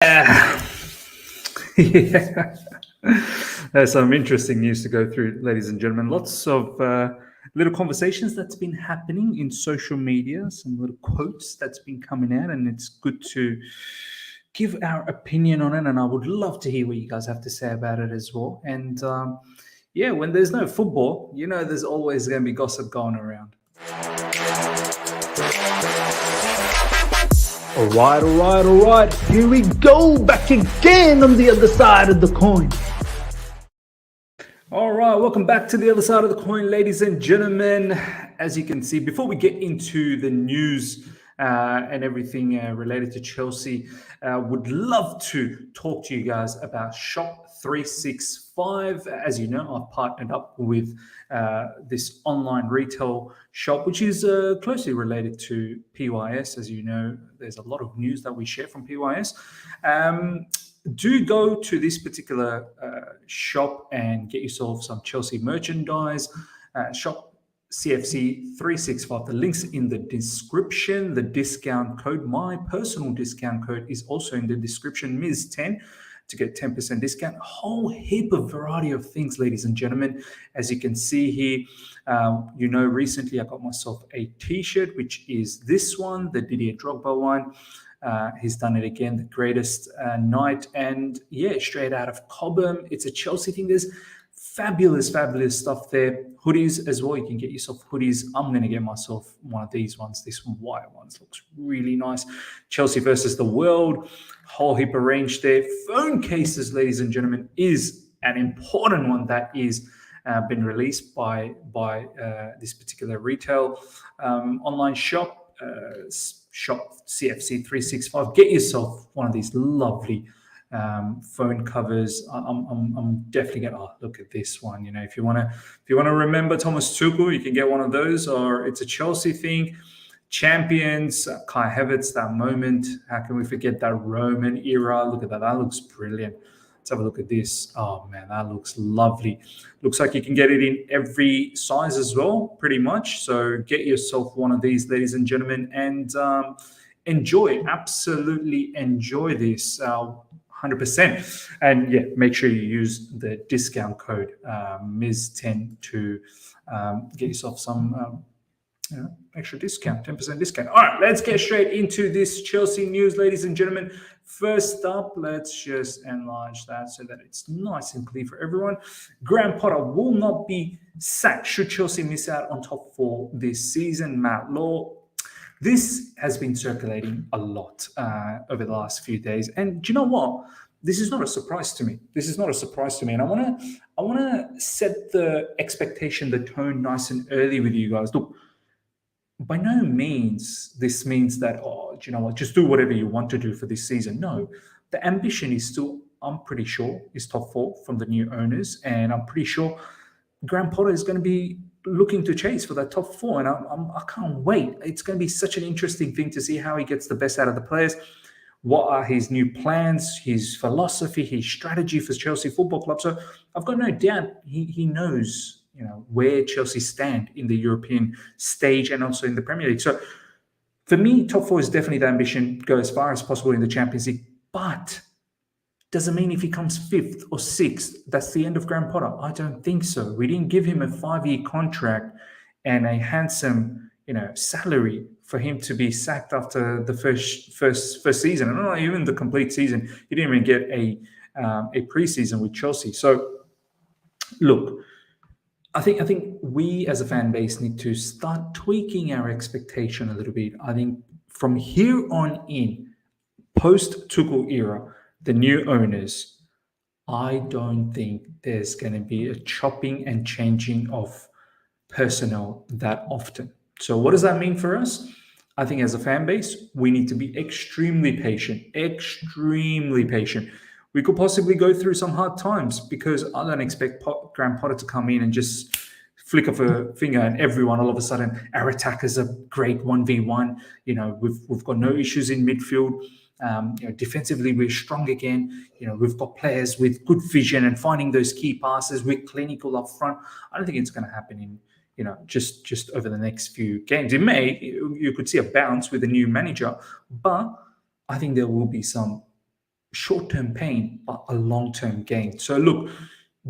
Yeah. Yeah. There's some interesting news to go through, ladies and gentlemen. Lots of little conversations that's been happening in social media, some little quotes that's been coming out, and it's good to give our opinion on it. And I would love to hear what you guys have to say about it as well. And yeah, when there's no football, there's always going to be gossip going around. All right. Here we go, back again on the other side of the coin. All right, welcome back to the other side of the coin, ladies and gentlemen. As you can see, before we get into the news and everything related to Chelsea, would love to talk to you guys about Shop 365. As you know, I've partnered up with this online retail shop, which is closely related to PYS. As you know, there's a lot of news that we share from PYS. Do go to this particular shop and get yourself some Chelsea merchandise. Shop CFC 365. The link's in the description. The discount code, my personal discount code, is also in the description, Ms10, to get 10% discount. A whole heap of variety of things, ladies and gentlemen. As you can see here, recently I got myself a t-shirt, which is this one, the Didier Drogba one. He's done it again, the greatest night, and yeah, straight out of Cobham. It's a Chelsea thing. There's fabulous stuff there. Hoodies as well. You can get yourself hoodies. I'm going to get myself one of these ones. This white ones looks really nice. Chelsea versus the world. Whole heap of range there. Phone cases, ladies and gentlemen, is an important one that is been released by this particular retail online shop. Shop CFC 365. Get yourself one of these lovely phone covers. I'm definitely gonna look at this one. If you wanna remember Thomas Tuchel, you can get one of those, or it's a Chelsea thing. Champions, Kai Havertz, that moment. How can we forget that Roman era? Look at that. That looks brilliant. Let's have a look at this. Oh man, that looks lovely. Looks like you can get it in every size as well, pretty much. So get yourself one of these, ladies and gentlemen, and absolutely enjoy this 100%. And yeah, make sure you use the discount code Ms10 to get yourself some extra discount, 10% discount. All right, let's get straight into this Chelsea news, ladies and gentlemen. First up, let's just enlarge that so that it's nice and clear for everyone. Graham Potter will not be sacked should Chelsea miss out on top four this season. Matt Law. This has been circulating a lot over the last few days, and do you know what? This is not a surprise to me. And I want to set the expectation, the tone, nice and early with you guys. Look. By no means this means that, do you know what, just do whatever you want to do for this season. No, the ambition is still, I'm pretty sure, is top four from the new owners. And I'm pretty sure Graham Potter is going to be looking to chase for that top four. And I can't wait. It's going to be such an interesting thing to see how he gets the best out of the players. What are his new plans, his philosophy, his strategy for Chelsea Football Club? So I've got no doubt he knows where Chelsea stand in the European stage and also in the Premier League. So for me, top four is definitely the ambition, go as far as possible in the Champions League. But doesn't mean if he comes fifth or sixth, that's the end of Graham Potter. I don't think so. We didn't give him a 5-year contract and a handsome, salary for him to be sacked after the first season. I don't know, even the complete season. He didn't even get a preseason with Chelsea. So look, I think we as a fan base need to start tweaking our expectation a little bit. I think from here on in, post-Tuchel era, the new owners, I don't think there's going to be a chopping and changing of personnel that often. So what does that mean for us? I think as a fan base, we need to be extremely patient. We could possibly go through some hard times because I don't expect Graham Potter to come in and just flick of a finger and everyone all of a sudden, our attackers are great 1v1. We've got no issues in midfield. Defensively, we're strong again. We've got players with good vision and finding those key passes. We're clinical up front. I don't think it's going to happen in just over the next few games. You could see a bounce with a new manager, but I think there will be some short-term pain, but a long-term gain. So look,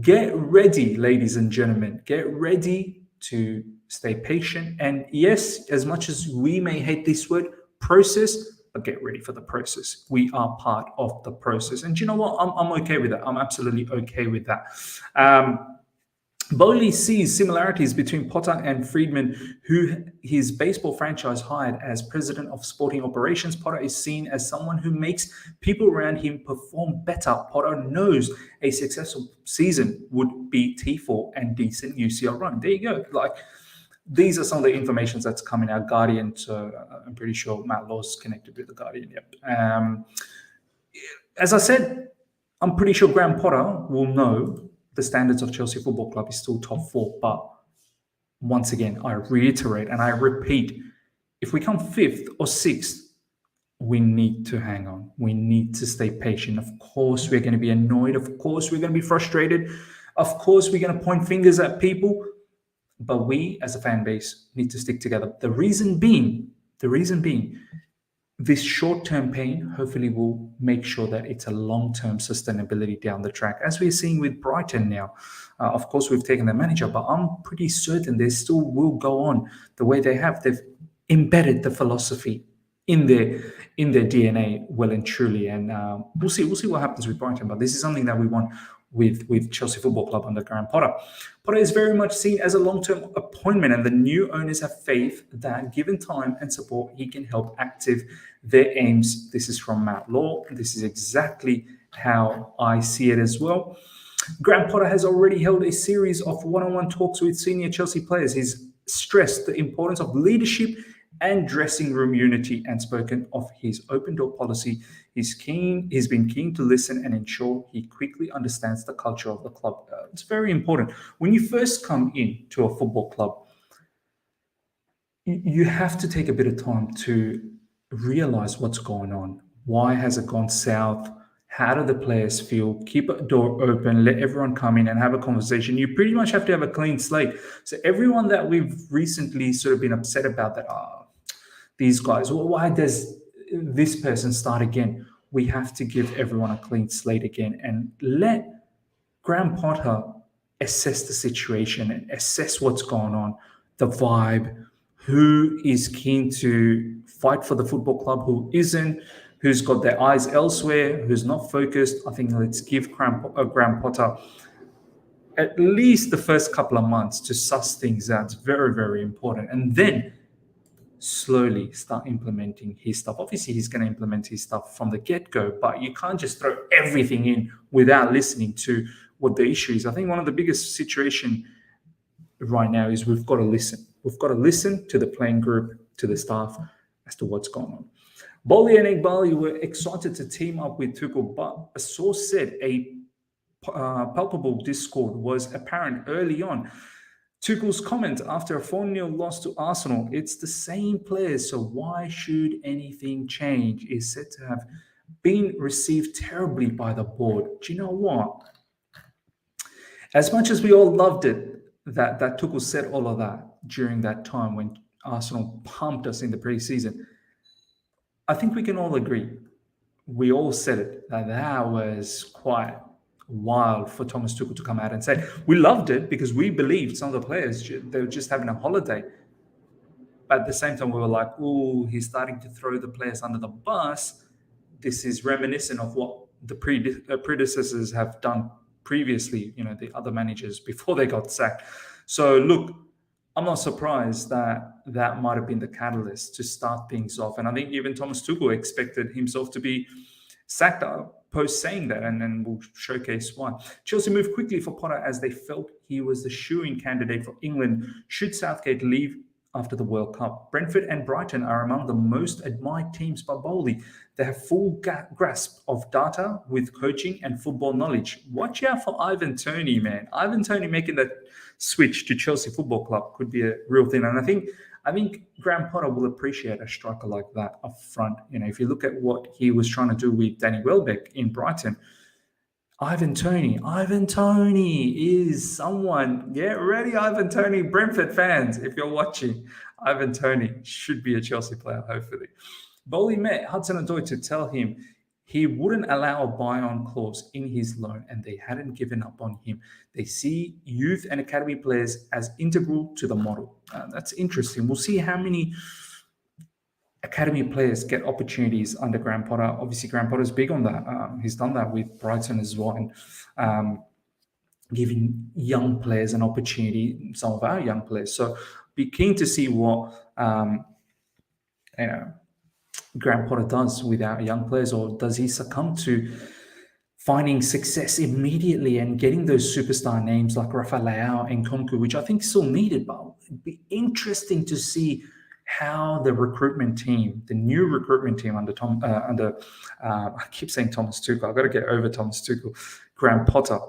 get ready, ladies and gentlemen. Get ready to stay patient. And yes, as much as we may hate this word, process, but get ready for the process. We are part of the process. And you know what? I'm okay with that. I'm absolutely okay with that. Boehly sees similarities between Potter and Friedman, who his baseball franchise hired as president of sporting operations. Potter is seen as someone who makes people around him perform better. Potter knows a successful season would be T4 and decent UCL run. There you go. Like, these are some of the information that's coming out. Guardian, so I'm pretty sure Matt Law's connected with the Guardian. Yep. As I said, I'm pretty sure Graham Potter will know the standards of Chelsea Football Club is still top 4. But once again, I reiterate and I repeat, if we come 5th or 6th, we need to hang on. We need to stay patient. Of course, we're going to be annoyed. Of course, we're going to be frustrated. Of course, we're going to point fingers at people. But we, as a fan base, need to stick together. The reason being, this short-term pain hopefully will make sure that it's a long-term sustainability down the track, as we're seeing with Brighton now. Of course, we've taken the manager, but I'm pretty certain they still will go on the way they have. They've embedded the philosophy in their DNA well and truly, and we'll see what happens with Brighton. But this is something that we want with Chelsea Football Club under Graham Potter. Potter is very much seen as a long-term appointment, and the new owners have faith that given time and support, he can help active their aims. This is from Matt Law. This is exactly how I see it as well. Graham Potter has already held a series of one-on-one talks with senior Chelsea players. He's stressed the importance of leadership and dressing room unity and spoken of his open door policy. He's been keen to listen and ensure he quickly understands the culture of the club. It's very important. When you first come into a football club, you have to take a bit of time to realize what's going on. Why has it gone south? How do the players feel? Keep a door open, let everyone come in and have a conversation. You pretty much have to have a clean slate. So everyone that we've recently sort of been upset about that, these guys, well, why does this person start again? We have to give everyone a clean slate again and let Graham Potter assess the situation and assess what's going on, the vibe, who is keen to fight for the football club, who isn't, who's got their eyes elsewhere, who's not focused. I think let's give Graham Potter at least the first couple of months to suss things out. It's very, very important. And then slowly start implementing his stuff. Obviously, he's going to implement his stuff from the get-go, but you can't just throw everything in without listening to what the issue is. I think one of the biggest situation right now is we've got to listen. We've got to listen to the playing group, to the staff, as to what's going on. Boehly and Iqbali were excited to team up with Tuchel, but a source said a palpable discord was apparent early on. Tuchel's comment after a 4-0 loss to Arsenal, it's the same players, so why should anything change, is said to have been received terribly by the board. Do you know what? As much as we all loved it, that Tuchel said all of that during that time when Arsenal pumped us in the preseason, I think we can all agree. We all said it, that was quite wild for Thomas Tuchel to come out and say, we loved it because we believed some of the players, they were just having a holiday. But at the same time, we were like, oh, he's starting to throw the players under the bus. This is reminiscent of what the predecessors have done previously, the other managers before they got sacked. So look, I'm not surprised that might have been the catalyst to start things off. And I think even Thomas Tuchel expected himself to be sacked post saying that, and then we'll showcase why. Chelsea moved quickly for Potter as they felt he was the shoo-in candidate for England should Southgate leave after the World Cup. Brentford and Brighton are among the most admired teams by Boehly. They have full grasp of data with coaching and football knowledge. Watch out for Ivan Toney, man. Ivan Toney making that switch to Chelsea Football Club could be a real thing. And I think Graham Potter will appreciate a striker like that up front. If you look at what he was trying to do with Danny Welbeck in Brighton, Ivan Toney is someone. Get ready, Ivan Toney. Brentford fans, if you're watching, Ivan Toney should be a Chelsea player, hopefully. Boehly met Hudson-Odoi to tell him he wouldn't allow a buy-on clause in his loan, and they hadn't given up on him. They see youth and academy players as integral to the model. That's interesting. We'll see how many academy players get opportunities under Graham Potter. Obviously, Graham Potter's big on that. He's done that with Brighton as well, and giving young players an opportunity, some of our young players. So be keen to see what Graham Potter does with our young players, or does he succumb to finding success immediately and getting those superstar names like Rafa Leao and Nkunku, which I think is still needed. But it'd be interesting to see how the recruitment team, the new recruitment team under I keep saying Thomas Tuchel. I've got to get over Thomas Tuchel, Graham Potter,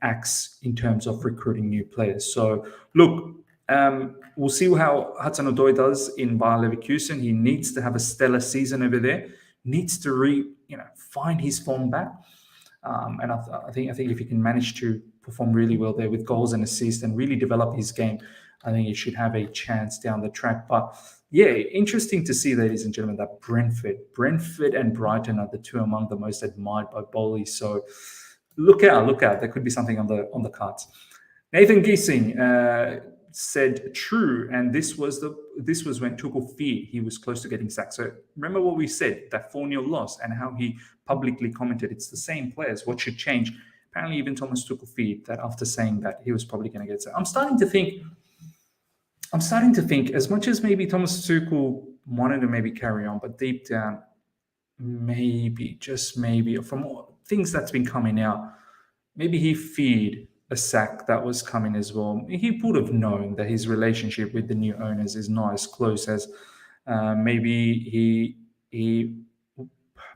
acts in terms of recruiting new players. So look, we'll see how Hudson-Odoi does in Bayer Leverkusen. He needs to have a stellar season over there. Needs to find his form back. And I think if he can manage to perform really well there with goals and assists and really develop his game, I think he should have a chance down the track. But yeah, interesting to see, ladies and gentlemen, that Brentford and Brighton are the two among the most admired by Boehly. So look out. There could be something on the cards. Nathan Giesing said true, and this was when Tuchel feared he was close to getting sacked. So remember what we said, that 4-0 loss, and how he publicly commented, it's the same players, what should change? Apparently even Thomas Tuchel feared that after saying that he was probably going to get sacked. I'm starting to think, as much as maybe Thomas Tuchel wanted to maybe carry on, but deep down, maybe, just maybe, from all things that's been coming out, maybe he feared a sack that was coming as well. He would have known that his relationship with the new owners is not as close as maybe he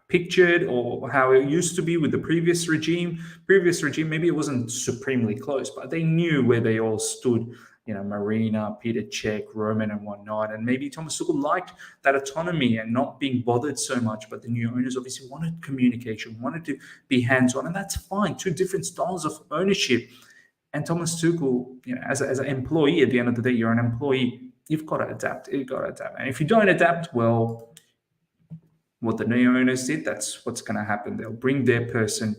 pictured, or how it used to be with the previous regime. Maybe it wasn't supremely close, but they knew where they all stood. Marina, Peter Cech, Roman, and whatnot. And maybe Thomas Tuchel liked that autonomy and not being bothered so much. But the new owners obviously wanted communication, wanted to be hands-on, and that's fine. Two different styles of ownership. And Thomas Tuchel, as an employee, at the end of the day, you're an employee. You've got to adapt. And if you don't adapt, well, what the new owners did, that's what's going to happen. They'll bring their person.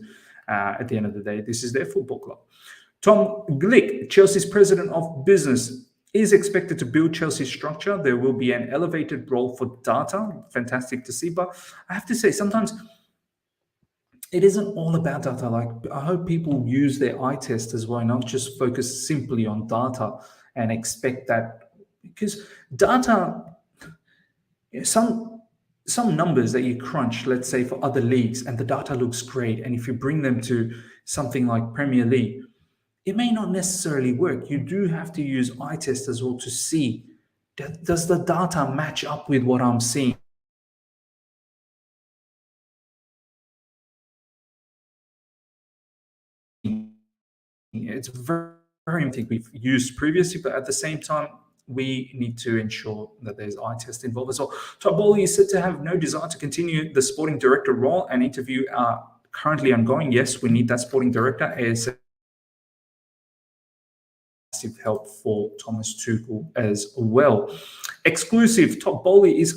At the end of the day, this is their football club. Tom Glick, Chelsea's president of business, is expected to build Chelsea's structure. There will be an elevated role for data. Fantastic to see. But I have to say, sometimes it isn't all about data. Like, I hope people use their eye test as well, not just focus simply on data and expect that, because data, some numbers that you crunch, let's say for other leagues, and the data looks great, and if you bring them to something like Premier League, it may not necessarily work. You do have to use eye test as well to see, does the data match up with what I'm seeing? It's very, very important we've used previously, but at the same time, we need to ensure that there's eye test involved as well. Todd Boehly is said to have no desire to continue the sporting director role, and interview are currently ongoing. Yes, we need that sporting director as help for Thomas Tuchel as well. Exclusive, Todd Boehly is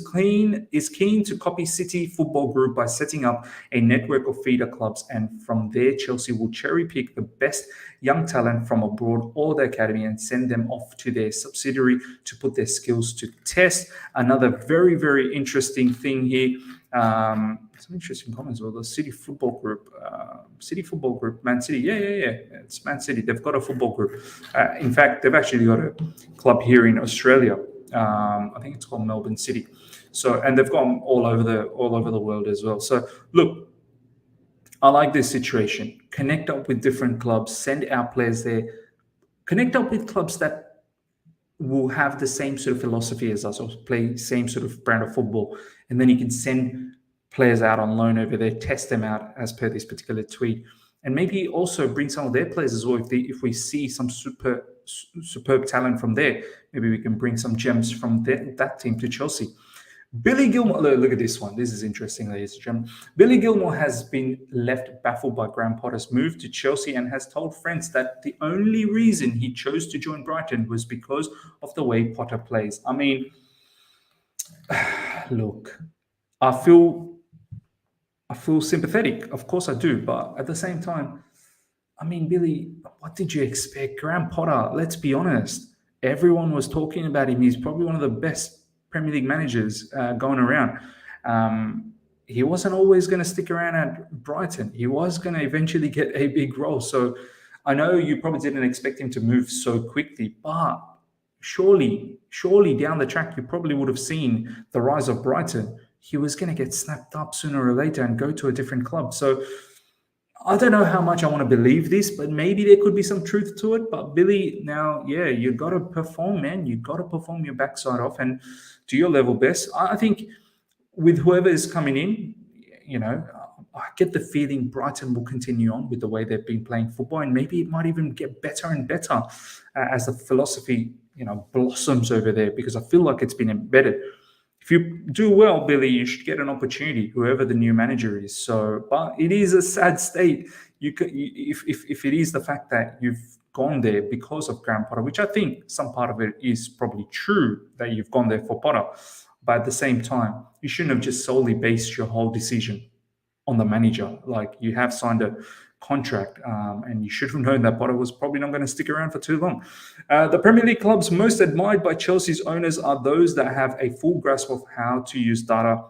keen to copy City Football Group by setting up a network of feeder clubs, and from there Chelsea will cherry pick the best young talent from abroad or the academy and send them off to their subsidiary to put their skills to test. Another very, very interesting thing here. Some interesting comments. Well, the City Football Group, Man City. Yeah, it's Man City. They've got a football group. In fact, they've actually got a club here in Australia. I think it's called Melbourne City. So, and they've gone all over the world as well. So, look, I like this situation. Connect up with different clubs. Send our players there. Connect up with clubs that will have the same sort of philosophy as us, or play same sort of brand of football, and then you can send players out on loan over there, test them out as per this particular tweet, and maybe also bring some of their players as well. If we see some superb talent from there, maybe we can bring some gems from that team to Chelsea. Billy Gilmore, look at this one. This is interesting, ladies and gentlemen. Billy Gilmore has been left baffled by Graham Potter's move to Chelsea and has told friends that the only reason he chose to join Brighton was because of the way Potter plays. I mean, look, I feel feel sympathetic. Of course I do. But at the same time, I mean, Billy, what did you expect? Graham Potter, let's be honest. Everyone was talking about him. He's probably one of the best Premier League managers going around. He wasn't always going to stick around at Brighton. He was going to eventually get a big role. So I know you probably didn't expect him to move so quickly, but surely down the track, you probably would have seen the rise of Brighton. He was going to get snapped up sooner or later and go to a different club. So I don't know how much I want to believe this, but maybe there could be some truth to it. But Billy, now, yeah, you got to perform, man. You got to perform your backside off and do your level best. I think with whoever is coming in, you know, I get the feeling Brighton will continue on with the way they've been playing football, and maybe it might even get better and better as the philosophy, you know, blossoms over there, because I feel like it's been embedded. If you do well, Billy, you should get an opportunity, whoever the new manager is. So, but it is a sad state. If it is the fact that you've gone there because of Graham Potter, which I think some part of it is probably true that you've gone there for Potter, but at the same time, you shouldn't have just solely based your whole decision on the manager. Like, you have signed a contract, and you should have known that Potter was probably not going to stick around for too long. The Premier League clubs most admired by Chelsea's owners are those that have a full grasp of how to use data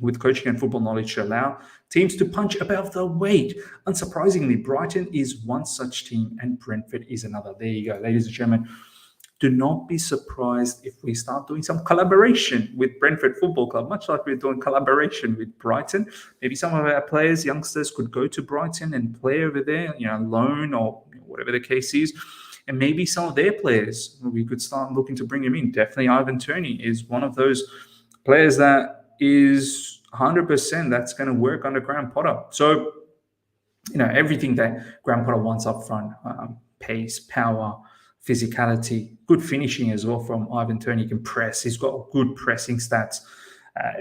with coaching and football knowledge to allow teams to punch above their weight. Unsurprisingly, Brighton is one such team and Brentford is another. There you go, ladies and gentlemen. Do not be surprised if we start doing some collaboration with Brentford Football Club, much like we're doing collaboration with Brighton. Maybe some of our players, youngsters, could go to Brighton and play over there, you know, loan or whatever the case is. And maybe some of their players, we could start looking to bring them in. Definitely Ivan Toney is one of those players that is 100% that's going to work under Graham Potter. So, you know, everything that Graham Potter wants up front, pace, power, physicality, good finishing as well from Ivan Toney. He can press. He's got good pressing stats.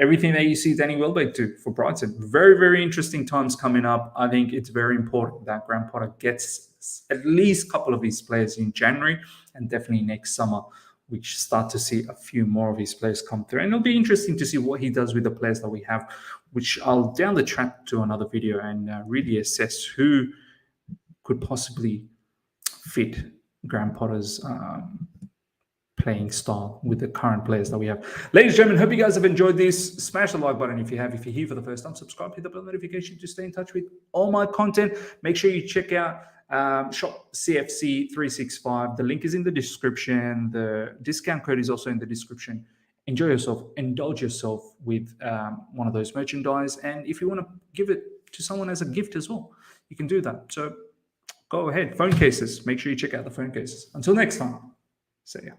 Everything that you see Danny Welbeck do for Brighton. Very, very interesting times coming up. I think it's very important that Graham Potter gets at least a couple of his players in January and definitely next summer, we start to see a few more of his players come through. And it'll be interesting to see what he does with the players that we have, which I'll down the track to another video and really assess who could possibly fit Graham Potter's playing style with the current players that we have. Ladies and gentlemen, hope you guys have enjoyed this. Smash the like button if you have. If you're here for the first time, subscribe, hit the bell notification to stay in touch with all my content. Make sure you check out Shop CFC 365. The link is in the description. The discount code is also in the description. Enjoy yourself, indulge yourself with one of those merchandise. And if you want to give it to someone as a gift as well, you can do that. So go ahead. Phone cases. Make sure you check out the phone cases. Until next time, see ya.